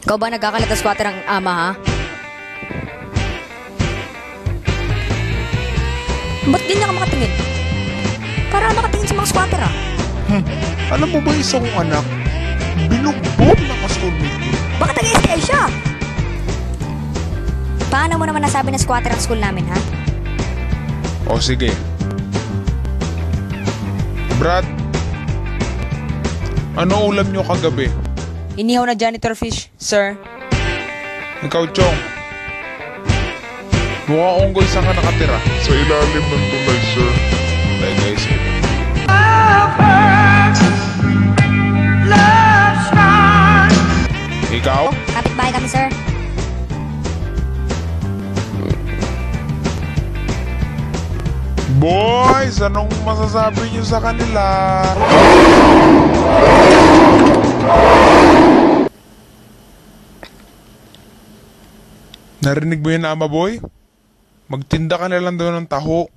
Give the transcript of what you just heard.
Ikaw ba nagkakalat sa squatter ang ama, ha? Ba't ganyan ka makatingin? Para nakatingin sa mga squatter, ha? Alam mo ba isa kong anak? Binugbog ng ka-schoolmate ko. Bakit nag-STI siya? Paano mo naman nasabi na squatter ang school namin, ha? O sige. Brad, ano ulam nyo kagabi? Inihaw na janitor fish, sir. Ikaw, Chong. Mukha unggoy saan ka nakatira? Sa ilalim ng tulay, sir. Tayo guys. Ikaw? Kapit-bahay kami, sir. Boys, anong masasabi nyo sa kanila? Narinig mo yun, Ama Boy? Magtinda ka na lang doon ng taho.